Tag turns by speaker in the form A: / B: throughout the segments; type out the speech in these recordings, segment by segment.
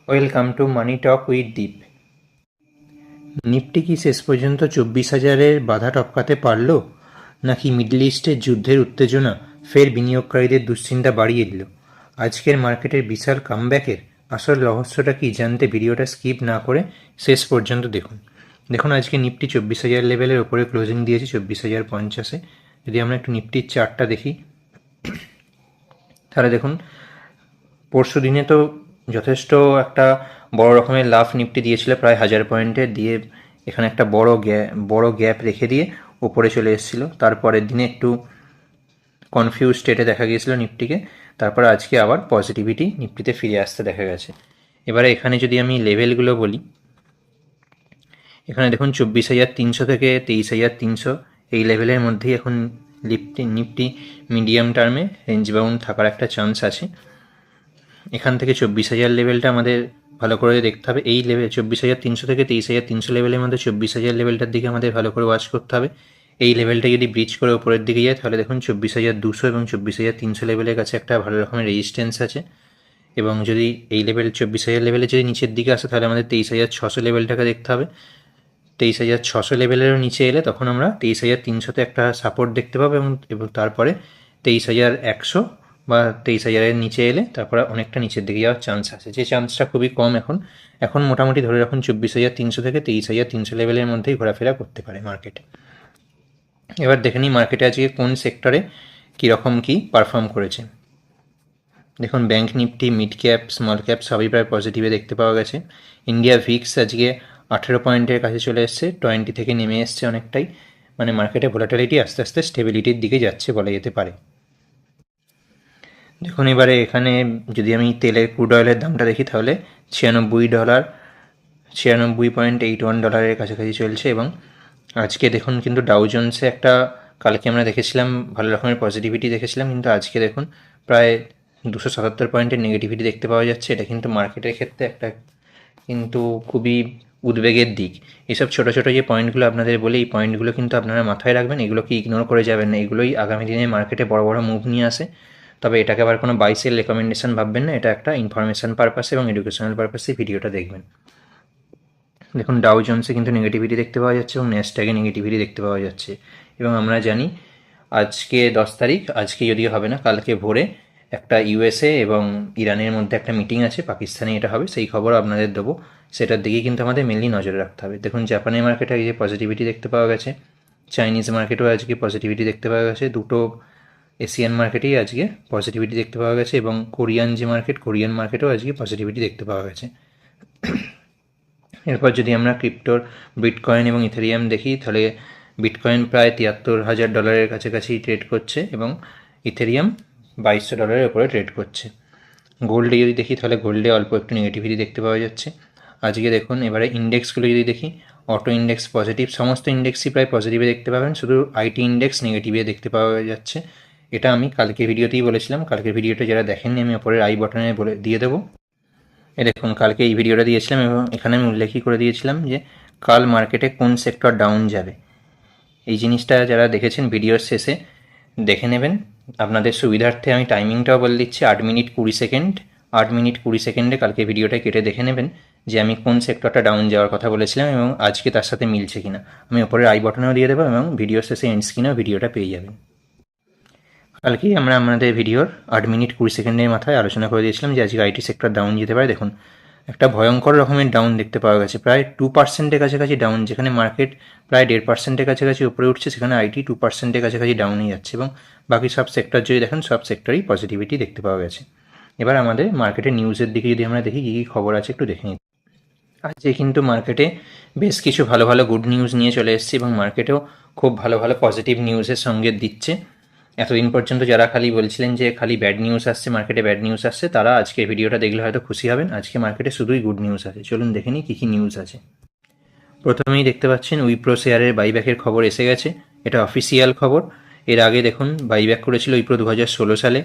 A: Welcome to money talk with Deep. Nifty কি শেষ পর্যন্ত 24,000-এর বাধা টপকাতে পারল, নাকি মিডল ইস্টের যুদ্ধের উত্তেজনা ফের বিনিয়োগকারীদের দুশ্চিন্তা বাড়িয়ে দিল? আজকের মার্কেটের বিশাল কামব্যাকের আসল রহস্যটা কি জানতে ভিডিওটা স্কিপ না করে শেষ পর্যন্ত দেখুন। দেখুন, আজকে নিফটি 24,000 লেভেলের ওপরে ক্লোজিং দিয়েছে, 24,050-এ। যদি আমরা একটু নিফটির চার্টটা দেখি, তাহলে দেখুন পরশু দিনে তো যথেষ্ট একটা বড় রকমের লাফ নিফটি দিয়েছিল, প্রায় 1000 পয়েন্টের, দিয়ে এখানে একটা বড় গ্যাপ রেখে দিয়ে উপরে চলে এসেছিলো। তারপরের দিনে একটু কনফিউজ স্টেটে দেখা গিয়েছিল নিফটিকে, তারপর আজকে আবার পজিটিভিটি নিফটিতে ফিরে আসতে দেখা গেছে। এবারে এখানে যদি আমি লেভেলগুলো বলি, এখানে দেখুন 24,300 থেকে 23,300 এই লেভেলের মধ্যেই এখন নিফটি মিডিয়াম টার্মে রেঞ্জ বাউন্ড থাকার একটা চান্স আছে। এখান থেকে 24,000 লেভেলটা আমাদের ভালো করে দেখতে হবে। এই লেভেল 24,300 থেকে 23,300 লেভেলের মধ্যে 24,000 লেভেলটার দিকে আমাদের ভালো করে ওয়াচ করতে হবে। এই লেভেলটা যদি ব্রিচ করে ওপরের দিকে যায়, তাহলে দেখুন 24,200 এবং 24,300 লেভেলের কাছে একটা ভালো রকমের রেজিস্ট্যান্স আছে। এবং যদি এই লেভেল 24,000 লেভেলে যদি নিচের দিকে আসে, তাহলে আমাদের 23,600 লেভেলটাকে দেখতে হবে। 23,600 লেভেলেরও নিচে এলে তখন আমরা 23,300-তে একটা সাপোর্ট দেখতে পাবো, এবং তারপরে 23,100 বা 23,000-এর নিচে এলে তারপরে অনেকটা নিচের দিকে যাওয়ার চান্স আছে, যে চান্সটা খুবই কম এখন মোটামুটি ধরে রাখুন 24,300 থেকে 23,300 লেভেলের মধ্যেই ঘোরাফেরা করতে পারে মার্কেটে। এবার দেখে নিই মার্কেটে আজকে কোন সেক্টরে কীরকম কী পারফর্ম করেছে। দেখুন, bank Nifty, mid cap, small cap সবই প্রায় পজিটিভে দেখতে পাওয়া গেছে। ইন্ডিয়া ভিক্স আজকে 18 পয়েন্টের কাছে চলে এসছে, 20 থেকে নেমে এসছে অনেকটাই। মানে মার্কেটে ভোলাটিলিটি আস্তে আস্তে স্টেবিলিটির দিকে যাচ্ছে বলা যেতে পারে। দেখুন, এবারে এখানে যদি আমি তেলের ক্রুড অয়েলের দামটা দেখি, তাহলে $96, $96.81 কাছাকাছি চলছে। এবং আজকে দেখুন কিন্তু ডাউ জোন্সে একটা, কালকে আমরা দেখেছিলাম ভালো রকমের পজিটিভিটি দেখেছিলাম, কিন্তু আজকে দেখুন প্রায় 277 পয়েন্টের নেগেটিভিটি দেখতে পাওয়া যাচ্ছে। এটা কিন্তু মার্কেটের ক্ষেত্রে একটা কিন্তু খুবই উদ্বেগের দিক। এইসব ছোটো ছোটো যে পয়েন্টগুলো আপনাদের বলে, এই পয়েন্টগুলো কিন্তু আপনারা মাথায় রাখবেন, এগুলোকে ইগনোর করে যাবেন না। এগুলোই আগামী দিনে মার্কেটে বড় বড় মুভ নিয়ে আসে। তবে এটাকে আবার কোনো বাইসের রেকমেন্ডেশন ভাববেন না, এটা একটা ইনফরমেশান পারপাসে এবং এডুকেশনাল পারপাসে ভিডিওটা দেখবেন। দেখুন, ডাউ জোন্সে কিন্তু নেগেটিভিটি দেখতে পাওয়া যাচ্ছে এবং ন্যাসড্যাকে নেগেটিভিটি দেখতে পাওয়া যাচ্ছে। এবং আমরা জানি আজকে 10 তারিখ, আজকে যদিও হবে না, কালকে ভোরে একটা ইউএসএ এবং ইরানের মধ্যে একটা মিটিং আছে, পাকিস্তানে এটা হবে, সেই খবর আপনাদের দেবো। সেটার দিকেই কিন্তু আমাদের মেনলি নজরে রাখতে হবে। দেখুন, জাপানের মার্কেটে আজকে পজিটিভিটি দেখতে পাওয়া গেছে, চাইনিজ মার্কেটেও আজকে পজিটিভিটি দেখতে পাওয়া গেছে, দুটো এশিয়ান মার্কেটেই আজকে পজিটিভিটি দেখতে পাওয়া গেছে। এবং কোরিয়ান যে মার্কেট, কোরিয়ান মার্কেটেও আজকে পজিটিভিটি দেখতে পাওয়া গেছে। এরপর যদি আমরা ক্রিপ্টোর বিটকয়েন এবং ইথেরিয়াম দেখি, তাহলে বিটকয়েন প্রায় $73,000 কাছাকাছি ট্রেড করছে এবং ইথেরিয়াম $2,200 উপরে ট্রেড করছে। গোল্ডে যদি দেখি, তাহলে গোল্ডে অল্প একটু নেগেটিভিটি দেখতে পাওয়া যাচ্ছে আজকে। দেখুন, এবারে ইন্ডেক্সগুলো যদি দেখি, অটো ইন্ডেক্স পজিটিভ, সমস্ত ইন্ডেক্সই প্রায় পজিটিভে দেখতে পাবেন, শুধু আইটি ইন্ডেক্স নেগেটিভে দেখতে পাওয়া যাচ্ছে। এটা আমি কালকের ভিডিওতেই বলেছিলাম, কালকের ভিডিওটা যারা দেখেননি আমি ওপরের আই বাটনে বলে দিয়ে দেবো। দেখুন, কালকে এই ভিডিওটা দিয়েছিলাম এবং এখানে আমি উল্লেখই করে দিয়েছিলাম যে কাল মার্কেটে কোন সেক্টর ডাউন যাবে। এই জিনিসটা যারা দেখেছেন ভিডিওর শেষে দেখে নেবেন। আপনাদের সুবিধার্থে আমি টাইমিংটাও বলে দিচ্ছি, 8 মিনিট 20 সেকেন্ড। 8 মিনিট 20 সেকেন্ডে কালকে ভিডিওটা কেটে দেখে নেবেন যে আমি কোন সেক্টরটা ডাউন যাওয়ার কথা বলেছিলাম এবং আজকে তার সাথে মিলছে কিনা। আমি ওপরের আই বাটনেও দিয়ে দেবো এবং ভিডিওর শেষে এন্ড স্ক্রিনেও ভিডিওটা পেয়ে যাবেন। কালকেই আমরা আমাদের ভিডিওর 8 মিনিট 20 সেকেন্ডের মাথায় আলোচনা করে দিয়েছিলাম যে আজকে আইটি সেক্টর ডাউন যেতে পারে। দেখুন, একটা ভয়ঙ্কর রকমের ডাউন দেখতে পাওয়া গেছে, প্রায় 2%-এর কাছাকাছি ডাউন। যেখানে মার্কেট প্রায় 1.5%-এর কাছাকাছি উপরে উঠছে, সেখানে আইটি 2%-এর কাছাকাছি ডাউনই যাচ্ছে। এবং বাকি সব সেক্টর যদি দেখেন, সব সেক্টরেই পজিটিভিটি দেখতে পাওয়া গেছে। এবার আমাদের মার্কেটের নিউজের দিকে যদি আমরা দেখি, কী কী খবর আছে একটু দেখে নিই। আজকে কিন্তু মার্কেটে বেশ কিছু ভালো ভালো গুড নিউজ নিয়ে চলে এসেছে এবং মার্কেটেও খুব ভালো ভালো পজিটিভ নিউজের সঙ্গে দিচ্ছে। এতদিন পর্যন্ত যারা খালি বলছিলেন যে খালি ব্যাড নিউজ আসছে, মার্কেটে ব্যাড নিউজ আসছে, তারা আজকে ভিডিওটা দেখলে হয়তো খুশি হবেন। আজকে মার্কেটে শুধুই গুড নিউজ আছে। চলুন দেখে নিই কী কী নিউজ আছে। প্রথমেই দেখতে পাচ্ছেন উইপ্রো শেয়ারের বাইব্যাকের খবর এসে গেছে। এটা অফিসিয়াল খবর। এর আগে দেখুন বাইব্যাক করেছিল উইপ্রো 2016 সালে।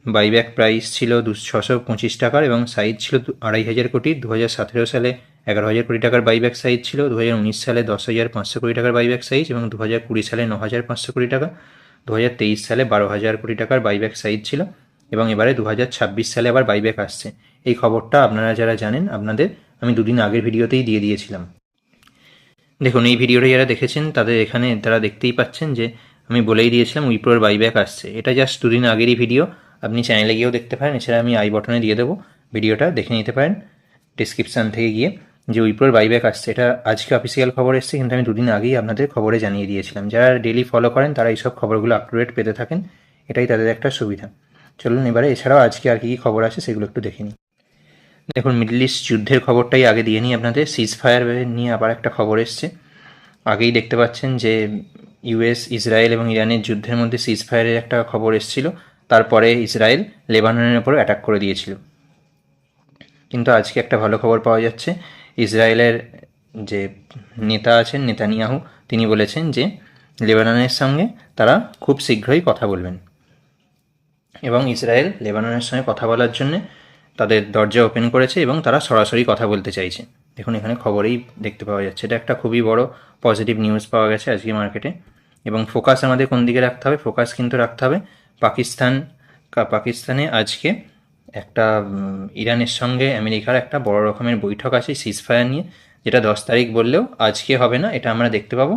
A: বাইব্যাক প্রাইস ছিল 625 টাকার এবং সাইজ ছিল 2,500 কোটি। 2017 সালে 11,000 কোটি টাকার বাইব্যাক সাইজ ছিল, 2019 সালে 10,500 কোটি টাকার বাইব্যাক সাইজ এবং 2020 সালে 9,500 কোটি টাকা, 2023 সালে 12,000 কোটি টাকার বাইব্যাক সাইজ ছিল। এবং এবারে 2026 সালে আবার বাইব্যাক আসছে। এই খবরটা আপনারা যারা জানেন আপনাদের আমি দুদিন আগের ভিডিওতেই দিয়ে দিয়েছিলাম। দেখুন এই ভিডিওটা যারা দেখেছেন তাদের এখানে তারা দেখতেই পাচ্ছেন যে আমি বলেই দিয়েছিলাম উইপ্রোর বাইব্যাক আসছে। এটা জাস্ট দুদিন আগেরই ভিডিও, আপনি চ্যানেলে গিয়েও দেখতে পারেন, এছাড়া আমি আই বটনে দিয়ে দেবো, ভিডিওটা দেখে নিতে পারেন ডিসক্রিপশান থেকে গিয়ে, যে উইপ্রোর বাইব্যাক আসছে। এটা আজকে অফিসিয়াল খবর এসছে, কিন্তু আমি দুদিন আগেই আপনাদের খবরে জানিয়ে দিয়েছিলাম। যারা ডেলি ফলো করেন তারা এইসব খবরগুলো আপ টু ডেট পেতে থাকেন, এটাই তাদের একটা সুবিধা। চলুন এবারে এছাড়াও আজকে আর কী কী খবর আছে সেগুলো একটু দেখে নিই। দেখুন মিডল ইস্ট যুদ্ধের খবরটাই আগে দিয়ে নিই আপনাদের। সিজ ফায়ার নিয়ে আবার একটা খবর এসছে। আগেই দেখতে পাচ্ছেন যে ইউএস, ইসরায়েল এবং ইরানের যুদ্ধের মধ্যে সিজ ফায়ারের একটা খবর এসেছিল, তারপরে ইসরায়েল লেবাননের ওপর অ্যাটাক করে দিয়েছিল। কিন্তু আজকে একটা ভালো খবর পাওয়া যাচ্ছে, ইসরায়েলের যে নেতা আছেন নেতানিয়াহু, তিনি বলেছেন যে লেবাননের সঙ্গে তারা খুব শীঘ্রই কথা বলবেন এবং ইসরায়েল লেবাননের সঙ্গে কথা বলার জন্যে তাদের দরজা ওপেন করেছে এবং তারা সরাসরি কথা বলতে চাইছে। দেখুন এখানে খবরেই দেখতে পাওয়া যাচ্ছে, এটা একটা খুবই বড় পজিটিভ নিউজ পাওয়া গেছে আজকে মার্কেটে। এবং ফোকাস আমাদের কোন দিকে রাখতে হবে? ফোকাস কিন্তু রাখতে হবে পাকিস্তানে আজকে একটা ইরানের সঙ্গে আমেরিকার একটা বড় রকমের বৈঠক আছে সিজ ফায়ার নিয়ে, যেটা 10 তারিখ বললেও আজকে হবে না, এটা আমরা দেখতে পাবো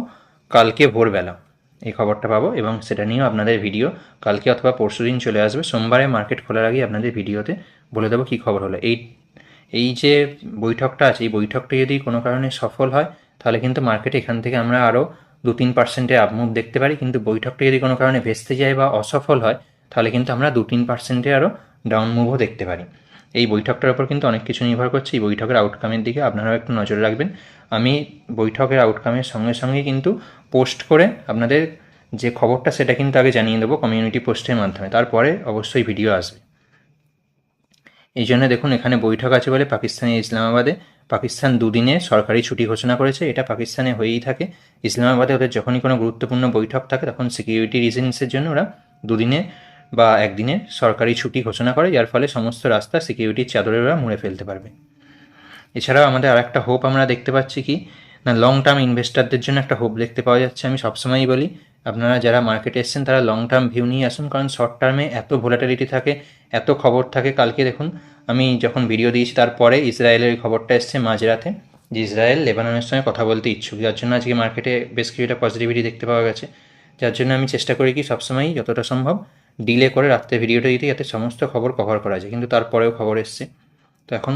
A: কালকে ভোরবেলা এই খবরটা পাবো, এবং সেটা নিয়েও আপনাদের ভিডিও কালকে অথবা পরশু দিন চলে আসবে। সোমবারে মার্কেট খোলার আগেই আপনাদের ভিডিওতে বলে দেবো কী খবর হলো। এই যে বৈঠকটা আছে, এই বৈঠকটা যদি কোনো কারণে সফল হয় তাহলে কিন্তু মার্কেটে এখান থেকে আমরা আরও 2-3%-এর আপমুভ দেখতে পারি। কিন্তু বৈঠকটা যদি কোনো কারণে ভেস্তে যায় বা অসফল হয় তাহলে কিন্তু আমরা 2-3%-এর আরও ডাউন মুভও দেখতে পারি। এই বৈঠকটার ওপর কিন্তু অনেক কিছু নির্ভর করছে। এই বৈঠকের আউটকামের দিকে আপনারাও একটু নজর রাখবেন। আমি বৈঠকের আউটকামের সঙ্গে সঙ্গে কিন্তু পোস্ট করে আপনাদের যে খবরটা সেটা কিন্তু আগে জানিয়ে দেবো কমিউনিটি পোস্টের মাধ্যমে, তারপরে অবশ্যই ভিডিও আসবে। এই জন্য দেখুন এখানে বৈঠক আছে বলে পাকিস্তানের ইসলামাবাদে পাকিস্তান দুদিনে সরকারি ছুটি ঘোষণা করেছে। এটা পাকিস্তানে হয়েই থাকে, ইসলামাবাদে ওদের যখনই কোনো গুরুত্বপূর্ণ বৈঠক থাকে তখন সিকিউরিটি রিজনসের জন্য ওরা দুদিনে বা একদিনে সরকারি ছুটি ঘোষণা করে, যার ফলে সমস্ত রাস্তা সিকিউরিটির চাদরে ওরা মুড়ে ফেলতে পারবে। এছাড়াও আমাদের আর একটা হোপ আমরা দেখতে পাচ্ছি কি না, লং টার্ম ইনভেস্টারদের জন্য একটা হোপ দেখতে পাওয়া যাচ্ছে। আমি সবসময়ই বলি আপনারা যারা মার্কেটে এসছেন তারা লং টার্ম ভিউ নিয়ে আসুন, কারণ শর্ট টার্মে এত ভোলাটিলিটি থাকে, এত খবর থাকে। কালকে দেখুন আমি যখন ভিডিও দিয়েছি তারপরে ইসরায়েলের খবরটা এসছে মাঝরাতে যে ইসরায়েল লেবাননের সঙ্গে কথা বলতে ইচ্ছুক, যার জন্য আজকে মার্কেটে বেশ কিছুটা পজিটিভিটি দেখতে পাওয়া গেছে। যার জন্য আমি চেষ্টা করি কি সবসময়ই যতটা সম্ভব ডিলে করে রাত্রে ভিডিওটা দিতে, যাতে সমস্ত খবর কভার করা যায়। কিন্তু তারপরেও খবর এসছে, তো এখন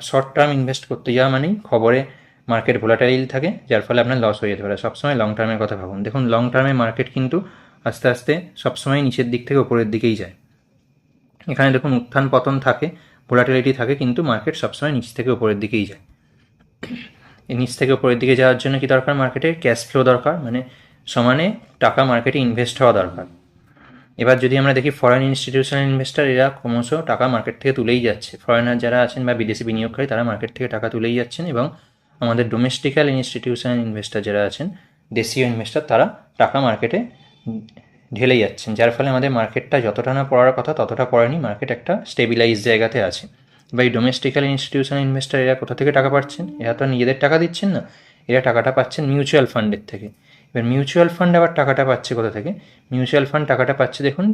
A: শর্ট টার্ম ইনভেস্ট করতে যাওয়া মানেই খবরে মার্কেট ভোলাটাইল থাকে, যার ফলে আপনার লস হয়ে যেতে পারে। সবসময় লং টার্মের কথা ভাবুন। দেখুন লং টার্মে মার্কেট কিন্তু আস্তে আস্তে সবসময় নিচের দিক থেকে উপরের দিকেই যায়। এখানে দেখুন উত্থান পতন থাকে, ভোলাটিলিটি থাকে, কিন্তু মার্কেট সবসময় নিচ থেকে উপরের দিকেই যায়। এই নিচ থেকে উপরের দিকে যাওয়ার জন্য কি দরকার? মার্কেটে ক্যাশ ফ্লো দরকার, মানে সমানে টাকা মার্কেটে ইনভেস্ট হওয়া দরকার। এবার যদি আমরা দেখি ফরেন ইনস্টিটিউশনাল ইনভেস্টার, এরা ক্রমশ টাকা মার্কেট থেকে তুলেই যাচ্ছে। ফরেনার যারা আছেন বা বিদেশি বিনিয়োগকারী তারা মার্কেট থেকে টাকা তুলেই যাচ্ছেন, এবং আমাদের ডোমেস্টিক্যাল ইনস্টিটিউশনাল ইনভেস্টার যারা আছেন, দেশীয় ইনভেস্টার, তারা টাকা মার্কেটে ঢেলে যাচ্ছেন। যার ফলে আমাদের মার্কেটটা যতটা না পড়ার কথা ততটা পড়েনি, মার্কেট একটা স্টেবিলাইজ জায়গাতে আছে। বা এই ডোমেস্টিক্যাল ইনস্টিটিউশনাল ইনভেস্টার এরা কোথা থেকে টাকা পাচ্ছেন? এরা তো নিজেদের টাকা দিচ্ছেন না, এরা টাকাটা পাচ্ছেন মিউচুয়াল ফান্ডের থেকে। এবার মিউচুয়াল ফান্ড আবার টাকাটা পাচ্ছে কোথা থেকে? মিউচুয়াল ফান্ড টাকাটা পাচ্ছে দেখুন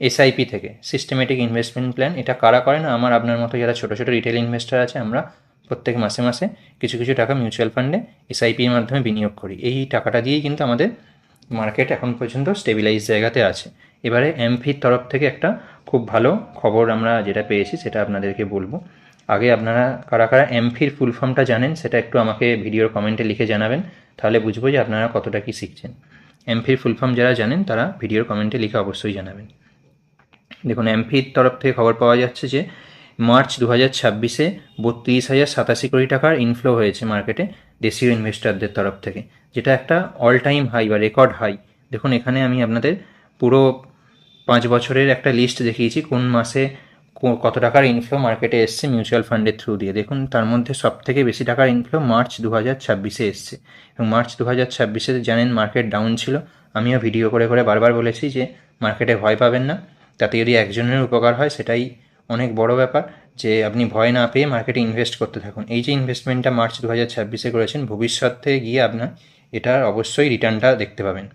A: এসআইপি থেকে, সিস্টেমেটিক ইনভেস্টমেন্ট প্ল্যান। এটা কারা করে না? আমার আপনার মতো যারা ছোটো ছোটো রিটেল ইনভেস্টার আছে, আমরা প্রত্যেক মাসে মাসে কিছু কিছু টাকা মিউচুয়াল ফান্ডে এসআইপির মাধ্যমে বিনিয়োগ করি। এই টাকাটা দিয়েই কিন্তু আমাদের মার্কেট এখন পর্যন্ত স্টেবিলাইজ জায়গাতে আছে। এবারে এমফির তরফ থেকে একটা খুব ভালো খবর আমরা যেটা পেয়েছি সেটা আপনাদেরকে বলবো। আগে আপনারা কারা কারা এমফির ফুল ফর্মটা জানেন সেটা একটু আমাকে ভিডিওর কমেন্টে লিখে জানাবেন, তাহলে বুঝবো যে আপনারা কতটা কি শিখছেন। এমফির ফুল ফর্ম যারা জানেন তারা ভিডিওর কমেন্টে লিখে অবশ্যই জানাবেন। দেখুন এমফির তরফ থেকে খবর পাওয়া যাচ্ছে যে মার্চ 2026-এ 32,087 কোটি টাকার ইনফ্লো হয়েছে মার্কেটে দেশীয় ইনভেস্টারদের তরফ থেকে, যেটা একটা অল টাইম হাই বা রেকর্ড হাই। দেখুন এখানে আমি আপনাদের পুরো 5 বছরের একটা লিস্ট দেখিয়েছি, কোন মাসে কত টাকার ইনফ্লো মার্কেটে এসছে মিউচুয়াল ফান্ডের থ্রু দিয়ে। দেখুন তার মধ্যে সবথেকে বেশি টাকার ইনফ্লো মার্চ 2026-এ এসছে, এবং মার্চ 2026-এ জানেন মার্কেট ডাউন ছিল। আমিও ভিডিও করে করে বারবার বলেছি যে মার্কেটে ভয় পাবেন না, তাতে যদি একজনের উপকার হয় সেটাই অনেক বড় ব্যাপার, যে আপনি ভয় না পেয়ে মার্কেটে ইনভেস্ট করতে থাকুন। এই যে ইনভেস্টমেন্টটা মার্চ 2026-এ করেছেন, ভবিষ্যতে গিয়ে আপনার এটার অবশ্যই রিটার্নটা দেখতে পাবেন।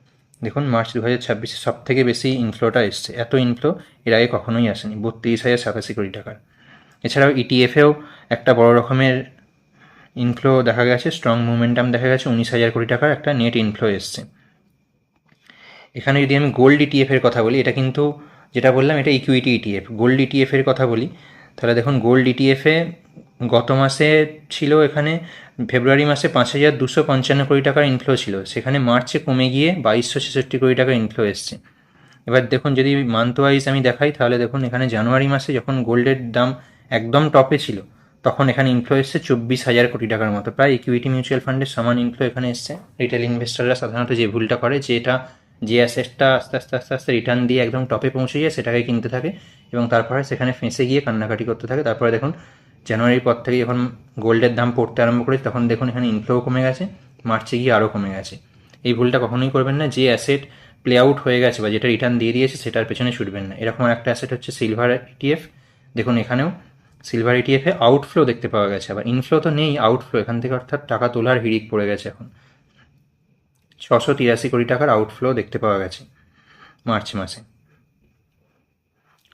A: দেখুন মার্চ 2026 সব থেকে বেশি ইনফ্লোটা এসছে। এত ইনফ্লো এর আগে কখনোই আসেনি, 32,087 কোটি টাকার। এছাড়াও ইটিএফেও একটা বড় রকমের ইনফ্লো দেখা গেছে, স্ট্রং মোমেন্টাম দেখা গেছে, 19,000 কোটি টাকার একটা নেট ইনফ্লো এসছে। এখানে যদি আমি গোল্ড ইটিএফের কথা বলি, এটা কিন্তু যেটা বললাম এটা ইকুইটি ইটিএফ। গোল্ড ইটিএফের কথা বলি, তাহলে দেখুন গোল্ড ইটিএফে গত মাসে ছিল এখানে ফেব্রুয়ারি মাসে 5,255 কোটি টাকার ইনফ্লো ছিল, সেখানে মার্চে কমে গিয়ে 2,266 কোটি টাকার ইনফ্লো এসছে। এবার দেখুন যদি মান্থ ওয়াইজ আমি দেখাই, তাহলে দেখুন এখানে জানুয়ারি মাসে যখন গোল্ডের দাম একদম টপে ছিল তখন এখানে ইনফ্লো এসছে 24,000 কোটি টাকার মতো, প্রায় ইকুইটি মিউচুয়াল ফান্ডের সমান ইনফ্লো এখানে এসছে। রিটেল ইনভেস্টাররা সাধারণত যে ভুলটা করে, যে অ্যাসেটটা আস্তে আস্তে আস্তে আস্তে রিটার্ন দিয়ে একদম টপে পৌঁছে যায় সেটাকে কিনতে থাকে এবং তারপরে সেখানে ফেঁসে গিয়ে কান্নাকাটি করতে থাকে। তারপরে দেখুন জানুয়ারির পর থেকে যখন গোল্ডের দাম পড়তে আরম্ভ করে তখন দেখুন এখানে ইনফ্লোও কমে গেছে, মার্চে গিয়ে আরও কমে গেছে। এই ভুলটা কখনোই করবেন না, যে অ্যাসেট প্লে আউট হয়ে গেছে বা যেটা রিটার্ন দিয়ে দিয়েছে সেটার পেছনে ছুটবেন না। এরকম একটা অ্যাসেট হচ্ছে সিলভার ইটিএফ। দেখুন এখানেও সিলভার ইটিএফে আউটফ্লো দেখতে পাওয়া গেছে, আবার ইনফ্লো তো নেই, আউটফ্লো এখান থেকে, অর্থাৎ টাকা তোলার হিড়িক পড়ে গেছে। এখন 683 কোটি টাকার আউটফ্লো দেখতে পাওয়া গেছে মার্চ মাসে।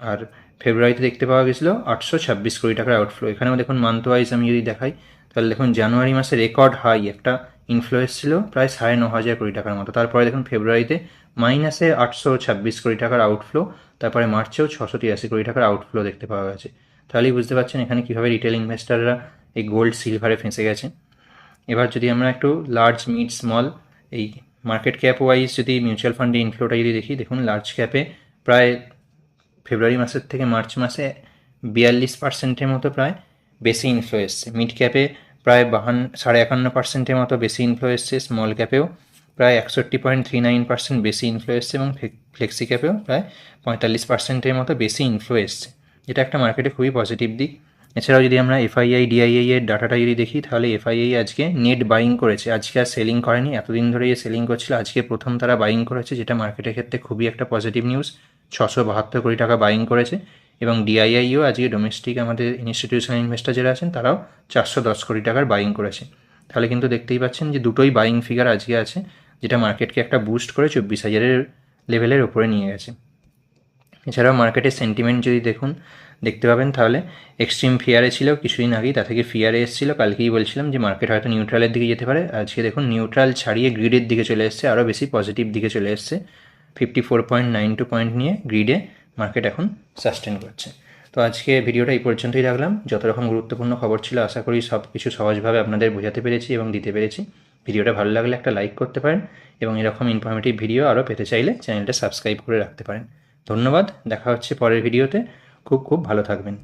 A: আর ফেব্রুয়ারিতে দেখতে পাওয়া গেছিলো 826 কোটি টাকার আউটফ্লো। এখানেও দেখুন মান্থ ওয়াইজ আমি যদি দেখাই, তাহলে দেখুন জানুয়ারি মাসে রেকর্ড হাই একটা ইনফ্লো এসেছিলো প্রায় 9,500 কোটি টাকার মতো। তারপরে দেখুন ফেব্রুয়ারিতে মাইনাসে 826 কোটি টাকার আউটফ্লো, তারপরে মার্চেও 683 কোটি টাকার আউটফ্লো দেখতে পাওয়া গেছে। তাহলেই বুঝতে পারছেন এখানে কীভাবে রিটেল ইনভেস্টাররা এই গোল্ড সিলভারে ফেঁসে গেছে। এবার যদি আমরা একটু লার্জ মিড স্মল এই মার্কেট ক্যাপ ওয়াইজ যদি মিউচুয়াল ফান্ডে ইনফ্লোটা যদি দেখি, দেখুন লার্জ ক্যাপে প্রায় ফেব্রুয়ারি মাসের থেকে মার্চ মাসে 42% মতো প্রায় বেশি ইনফ্লো এসছে। মিড ক্যাপে প্রায় 51% মতো বেশি ইনফ্লো এসছে। স্মল ক্যাপেও প্রায় 61.39% বেশি ইনফ্লো এসছে এবং ফ্লেক্সি ক্যাপেও প্রায় 45% মতো বেশি ইনফ্লো এসছে। এটা একটা মার্কেটে খুবই পজিটিভ দিক। এছাড়াও যদি আমরা এফআইআই ডিআইআই এর ডাটাটা যদি দেখি, তাহলে এফআইআই আজকে নেট বাইং করেছে, আজকে আর সেলিং করেনি। এতদিন ধরে সেলিং করছিল, আজকে প্রথম তারা বাইং করেছে, যেটা মার্কেটের ক্ষেত্রে খুবই একটা পজিটিভ নিউজ। 672 কোটি টাকা বাইং করেছে এবং ডিআইআইও আজকে ডোমেস্টিক আমাদের ইনস্টিটিউশনাল ইনভেস্টার যারা আছেন তারাও 410 কোটি টাকার বাইং করেছে। তাহলে কিন্তু দেখতেই পাচ্ছেন যে দুটোই বাইং ফিগার আজকে আছে, যেটা মার্কেটকে একটা বুস্ট করে 24,000 লেভেলের ওপরে নিয়ে গেছে। এছাড়াও মার্কেটের সেন্টিমেন্ট যদি দেখতে পাবেন, তাহলে এক্সট্রিম ফিয়ারে ছিল কিছুদিন আগেই, তা থেকে ফিয়ারে এসেছিলো। কালকেই বলছিলাম যে মার্কেট হয়তো নিউট্রালের দিকে যেতে পারে, আজকে দেখুন নিউট্রাল ছাড়িয়ে গ্রিডের দিকে চলে এসছে, আরও বেশি পজিটিভ দিকে চলে এসছে। 54.92 পয়েন্ট নিয়ে গ্রিডে মার্কেট এখন সাস্টেন করছে। তো আজকে ভিডিওটা এই পর্যন্তই রাখলাম। যত রকম গুরুত্বপূর্ণ খবর ছিল আশা করি সব কিছু সহজভাবে আপনাদের বোঝাতে পেরেছি এবং দিতে পেরেছি। ভিডিওটা ভালো লাগলে একটা লাইক করতে পারেন এবং এরকম ইনফরমেটিভ ভিডিও আরও পেতে চাইলে চ্যানেলটা সাবস্ক্রাইব করে রাখতে পারেন। ধন্যবাদ, দেখা হচ্ছে পরের ভিডিওতে। খুব ভালো থাকবেন।